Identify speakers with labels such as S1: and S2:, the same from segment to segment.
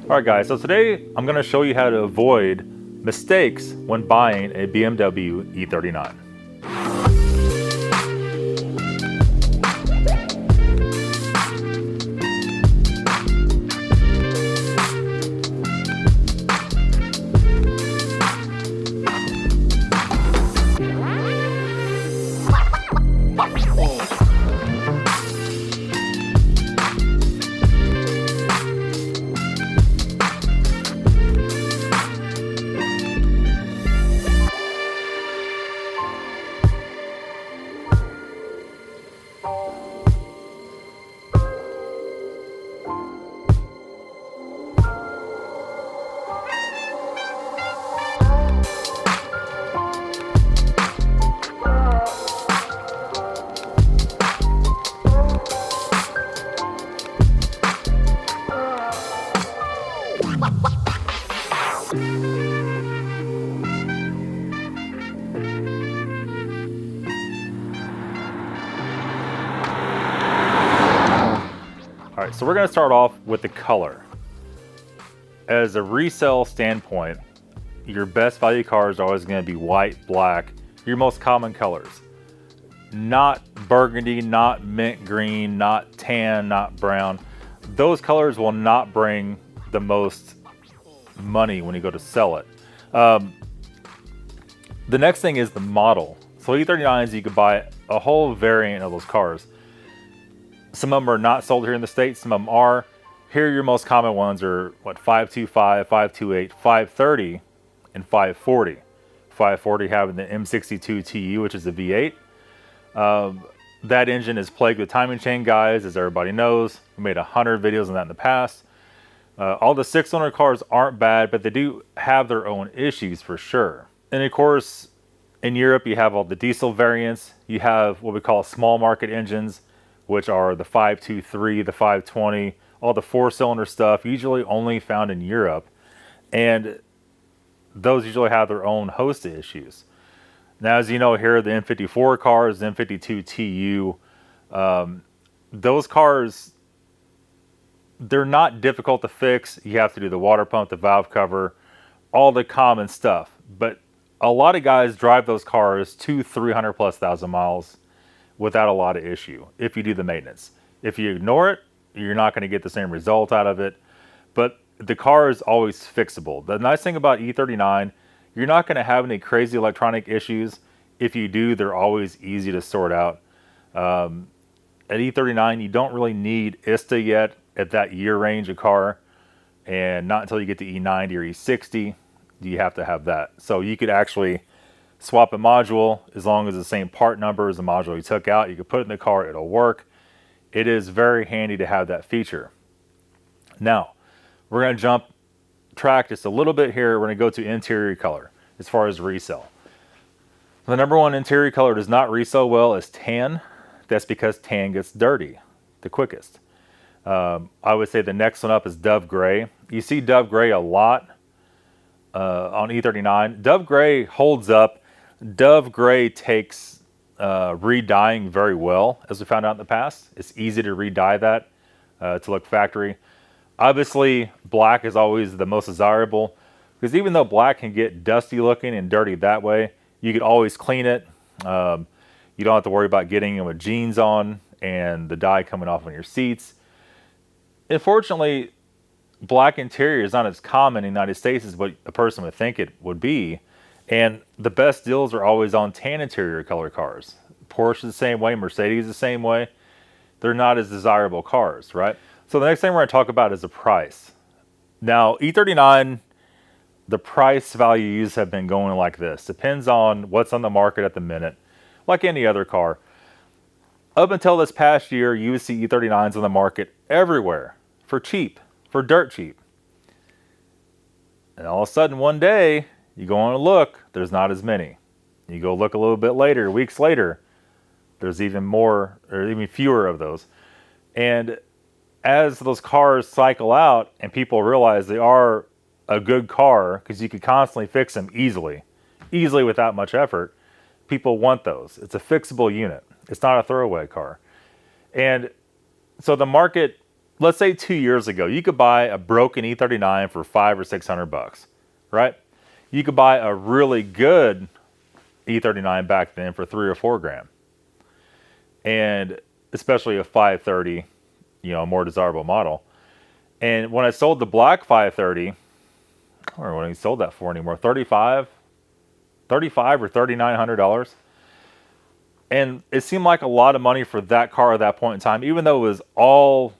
S1: Alright guys, so today I'm going to show you how to avoid mistakes when buying a BMW E39. Alright, so we're going to start off with the color. As a resale standpoint, your best value cars are always going to be white, black, your most common colors. Not burgundy, not mint green, not tan, not brown. Those colors will not bring the most money when you go to sell it. The next thing is the model. So E39s, you could buy a whole variant of those cars. Some of them are not sold here in the States, some of them are. Here your most common ones are what, 525, 528, 530, and 540. 540 having the M62 TU, which is a V8. That engine is plagued with timing chain, guys, as everybody knows. We made 100 videos on that in the past. All the 6-cylinder cars aren't bad, but they do have their own issues for sure. And of course, in Europe, you have all the diesel variants. You have what we call small market engines, which are the 523, the 520, all the 4-cylinder stuff, usually only found in Europe. And those usually have their own host of issues. Now, as you know, here are the M54 cars, the M52 TU. Those cars, they're not difficult to fix. You have to do the water pump, the valve cover, all the common stuff. But a lot of guys drive those cars 300,000+ miles without a lot of issue if you do the maintenance. If you ignore it, you're not going to get the same result out of it. But the car is always fixable. The nice thing about E39, you're not going to have any crazy electronic issues. If you do, they're always easy to sort out. At E39, you don't really need ISTA yet at that year range of car, and not until you get to E90 or E60 do you have to have that. So you could actually swap a module as long as the same part number as the module you took out. You can put it in the car, it'll work. It is very handy to have that feature. Now, we're going to jump track just a little bit here. We're going to go to interior color as far as resale. The number one interior color does not resell well is tan. That's because tan gets dirty the quickest. I would say the next one up is Dove Gray. You see Dove Gray a lot on E39. Dove Gray holds up. Dove Gray takes re-dyeing very well, as we found out in the past. It's easy to re-dye that to look factory. Obviously, black is always the most desirable, because even though black can get dusty looking and dirty that way, you could always clean it. You don't have to worry about getting in with jeans on and the dye coming off on your seats. Unfortunately, black interior is not as common in the United States as what a person would think it would be. And the best deals are always on tan interior color cars. Porsche the same way, Mercedes the same way. They're not as desirable cars, right? So the next thing we're going to talk about is the price. Now, E39, the price values have been going like this. Depends on what's on the market at the minute, like any other car. Up until this past year, you would see E39s on the market everywhere for cheap, for dirt cheap. And all of a sudden, one day, you go on a look, there's not as many. You go look a little bit later, weeks later, there's even more, or even fewer of those. And as those cars cycle out and people realize they are a good car, because you can constantly fix them easily without much effort, people want those. It's a fixable unit. It's not a throwaway car. And so the market let's say 2 years ago, you could buy a broken E39 for $500 or $600, right? You could buy a really good E39 back then for $3 or $4 grand. And especially a 530, you know, a more desirable model. And when I sold the black 530, I don't remember what he sold that for anymore, $35 or $3,900. And it seemed like a lot of money for that car at that point in time, even though it was all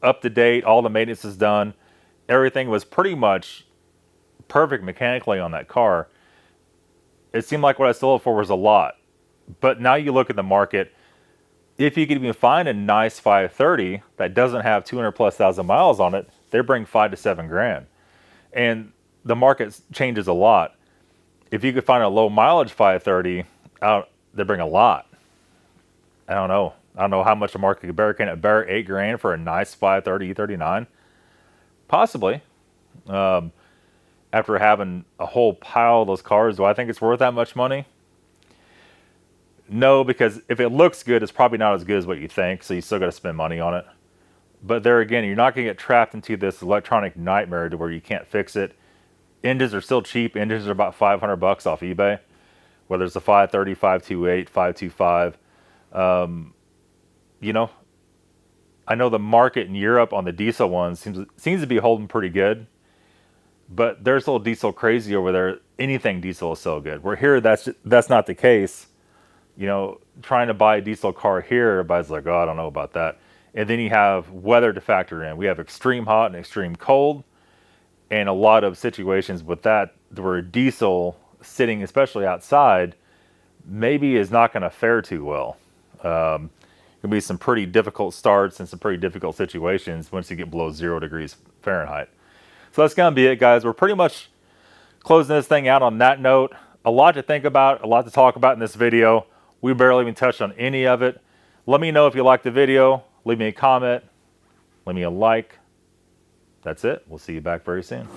S1: up to date, all the maintenance is done, everything was pretty much perfect mechanically on that car. It seemed like what I sold it for was a lot. But now you look at the market, if you could even find a nice 530 that doesn't have 200 plus thousand miles on it, they bring $5 to $7 grand. And the market changes a lot. If you could find a low mileage 530, they bring a lot. I don't know how much the market could bear. Can it bear $8 grand for a nice 530 E39? Possibly. After having a whole pile of those cars, do I think it's worth that much money? No, because if it looks good, it's probably not as good as what you think, so you still got to spend money on it. But there again, you're not going to get trapped into this electronic nightmare to where you can't fix it. Engines are still cheap. Engines are about $500 off eBay, whether it's a 530, 528, 525. You know, I know the market in Europe on the diesel ones seems to be holding pretty good, but there's a little diesel crazy over there. Anything diesel is so good. We're here, that's not the case. You know, trying to buy a diesel car here, everybody's like, oh, I don't know about that. And then you have weather to factor in. We have extreme hot and extreme cold, and a lot of situations with that where diesel sitting, especially outside, maybe is not going to fare too well. Going to be some pretty difficult starts and some pretty difficult situations once you get below 0 degrees Fahrenheit. So that's going to be it, guys. We're pretty much closing this thing out on that note. A lot to think about, a lot to talk about in this video. We barely even touched on any of it. Let me know if you liked the video. Leave me a comment. Leave me a like. That's it. We'll see you back very soon.